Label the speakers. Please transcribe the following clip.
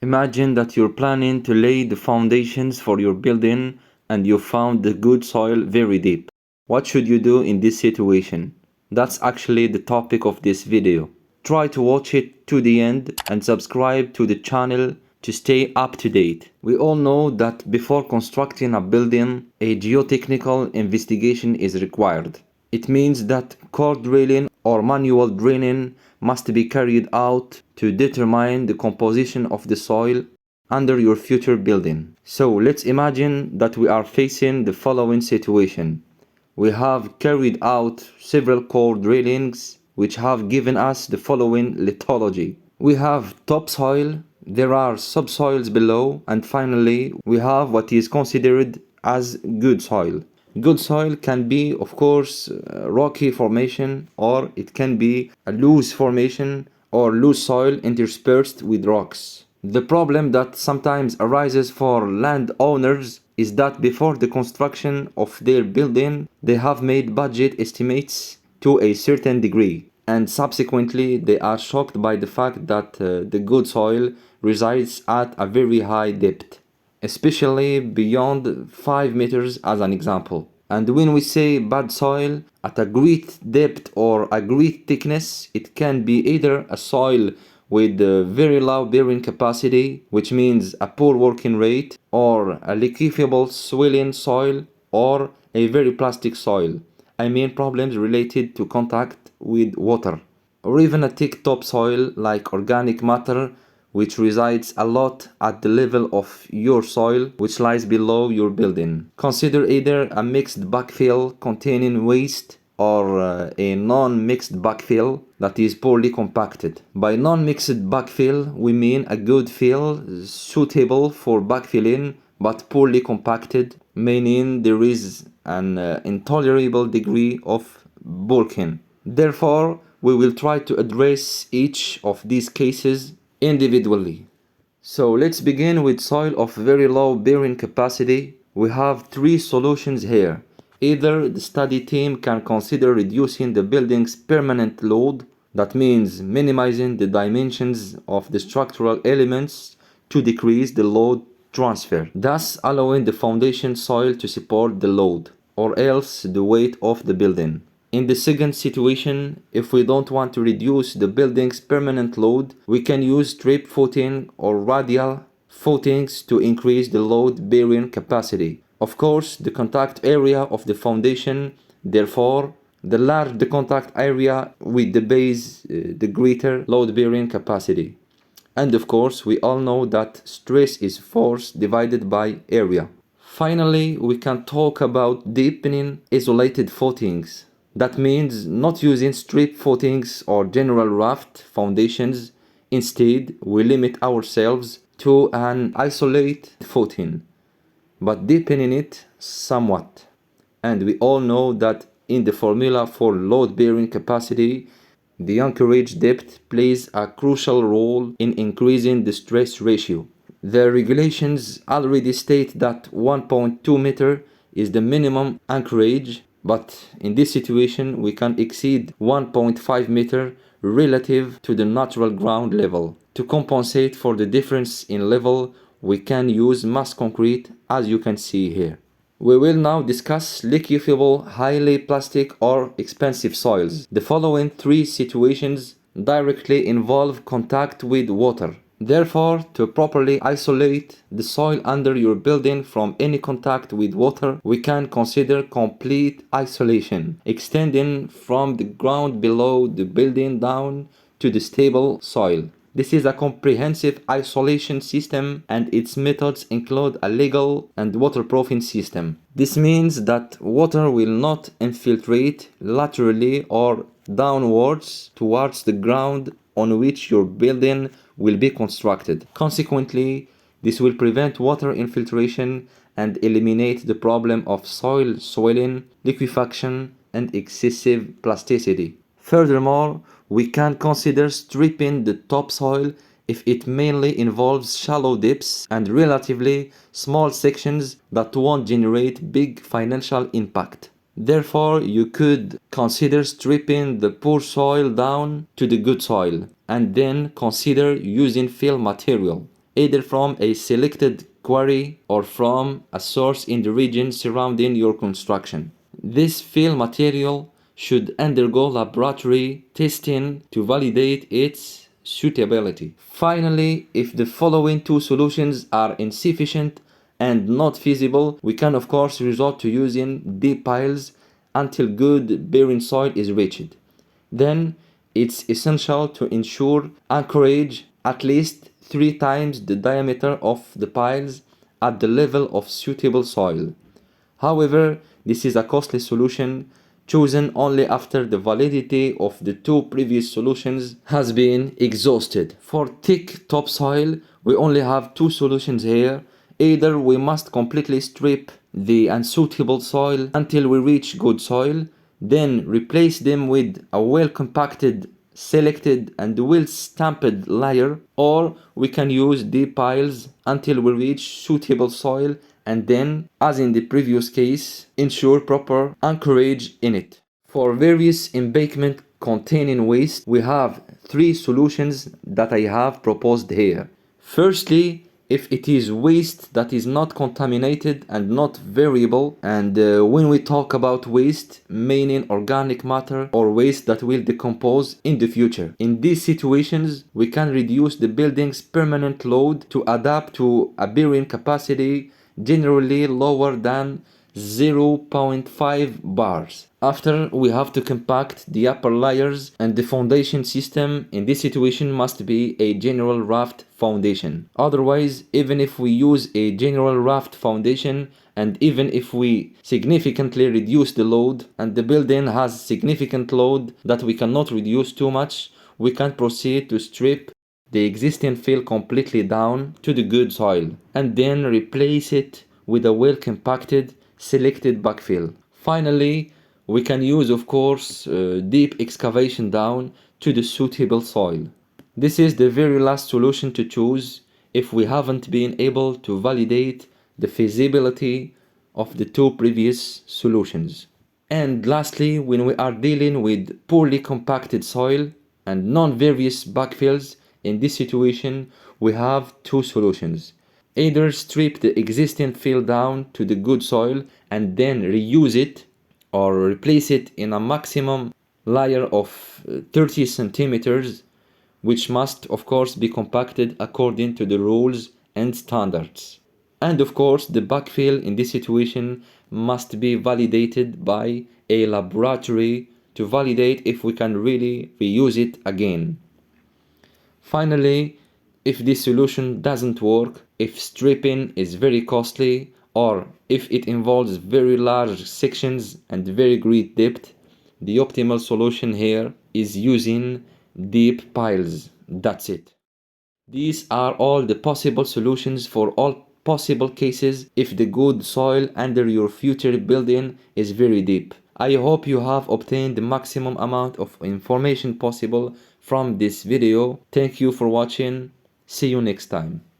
Speaker 1: Imagine that you're planning to lay the foundations for your building and you found the good soil very deep. What should you do in this situation? That's actually the topic of this video. Try to watch it to the end and subscribe to the channel to stay up to date. We all know that before constructing a building, a geotechnical investigation is required. It means that core drilling or manual draining must be carried out to determine the composition of the soil under your future building. So let's imagine that we are facing the following situation. We have carried out several core drillings which have given us the following lithology. We have topsoil, there are subsoils below, and finally we have what is considered as good soil. Good soil can be, of course, rocky formation, or it can be a loose formation or loose soil interspersed with rocks. The problem that sometimes arises for landowners is that before the construction of their building, they have made budget estimates to a certain degree, and subsequently they are shocked by the fact that the good soil resides at a very high depth, especially beyond 5 meters as an example. And when we say bad soil, at a great depth or a great thickness, it can be either a soil with a very low bearing capacity, which means a poor working rate, or a liquefiable swelling soil, or a very plastic soil. I mean problems related to contact with water, or even a thick topsoil like organic matter which resides a lot at the level of your soil which lies below your building. Consider either a mixed backfill containing waste or a non-mixed backfill that is poorly compacted. By non-mixed backfill, we mean a good fill suitable for backfilling but poorly compacted, meaning there is an intolerable degree of bulking. Therefore, we will try to address each of these cases individually. So let's begin with soil of very low bearing capacity. We have three solutions here. Either the study team can consider reducing the building's permanent load, that means minimizing the dimensions of the structural elements to decrease the load transfer, thus allowing the foundation soil to support the load, or else the weight of the building. In the second situation, if we don't want to reduce the building's permanent load, we can use strip footing or radial footings to increase the load bearing capacity. Of course, the contact area of the foundation, therefore, the larger the contact area with the base, the greater load bearing capacity. And of course, we all know that stress is force divided by area. Finally, we can talk about deepening isolated footings. That means not using strip footings or general raft foundations. Instead, we limit ourselves to an isolated footing, but deepening it somewhat. And we all know that in the formula for load-bearing capacity, the anchorage depth plays a crucial role in increasing the stress ratio. The regulations already state that 1.2 meter is the minimum anchorage, but in this situation we can exceed 1.5 meter relative to the natural ground level. To compensate for the difference in level, we can use mass concrete, as you can see here. We will now discuss liquefiable, highly plastic or expensive soils. The following three situations directly involve contact with water. Therefore, to properly isolate the soil under your building from any contact with water, we can consider complete isolation, extending from the ground below the building down to the stable soil. This is a comprehensive isolation system, and its methods include a legal and waterproofing system. This means that water will not infiltrate laterally or downwards towards the ground on which your building will be constructed. Consequently, this will prevent water infiltration and eliminate the problem of soil swelling, liquefaction, and excessive plasticity. Furthermore, we can consider stripping the topsoil if it mainly involves shallow dips and relatively small sections that won't generate big financial impact. Therefore, you could consider stripping the poor soil down to the good soil, and then consider using fill material. either from a selected quarry or from a source in the region surrounding your construction. This fill material should undergo laboratory testing to validate its suitability. Finally, if the following two solutions are insufficient and not feasible, we can of course resort to using deep piles until good bearing soil is reached. Then it's essential to ensure anchorage at least 3 times the diameter of the piles at the level of suitable soil. However, this is a costly solution chosen only after the validity of the two previous solutions has been exhausted. For thick topsoil, we only have two solutions here. Either we must completely strip the unsuitable soil until we reach good soil, then replace them with a well compacted, selected and well stamped layer, or we can use deep piles until we reach suitable soil and then, as in the previous case, ensure proper anchorage in it. For various embankment containing waste, we have three solutions that I have proposed here. Firstly, if it is waste that is not contaminated and not variable, and when we talk about waste, meaning organic matter or waste that will decompose in the future. In these situations, we can reduce the building's permanent load to adapt to a bearing capacity generally lower than 0.5 bars. After, we have to compact the upper layers, and the foundation system in this situation must be a general raft foundation. Otherwise, even if we use a general raft foundation and even if we significantly reduce the load and the building has significant load that we cannot reduce too much, we can proceed to strip the existing fill completely down to the good soil and then replace it with a well compacted selected backfill. Finally, we can use of course deep excavation down to the suitable soil. This is the very last solution to choose if we haven't been able to validate the feasibility of the two previous solutions. And lastly, when we are dealing with poorly compacted soil and non-various backfills, in this situation we have two solutions. Either strip the existing fill down to the good soil and then reuse it, or replace it in a maximum layer of 30 centimeters, which must of course be compacted according to the rules and standards. And of course, the backfill in this situation must be validated by a laboratory to validate if we can really reuse it again. Finally, if this solution doesn't work, if stripping is very costly, or if it involves very large sections and very great depth, the optimal solution here is using deep piles. That's it. These are all the possible solutions for all possible cases if the good soil under your future building is very deep. I hope you have obtained the maximum amount of information possible from this video. Thank you for watching. See you next time.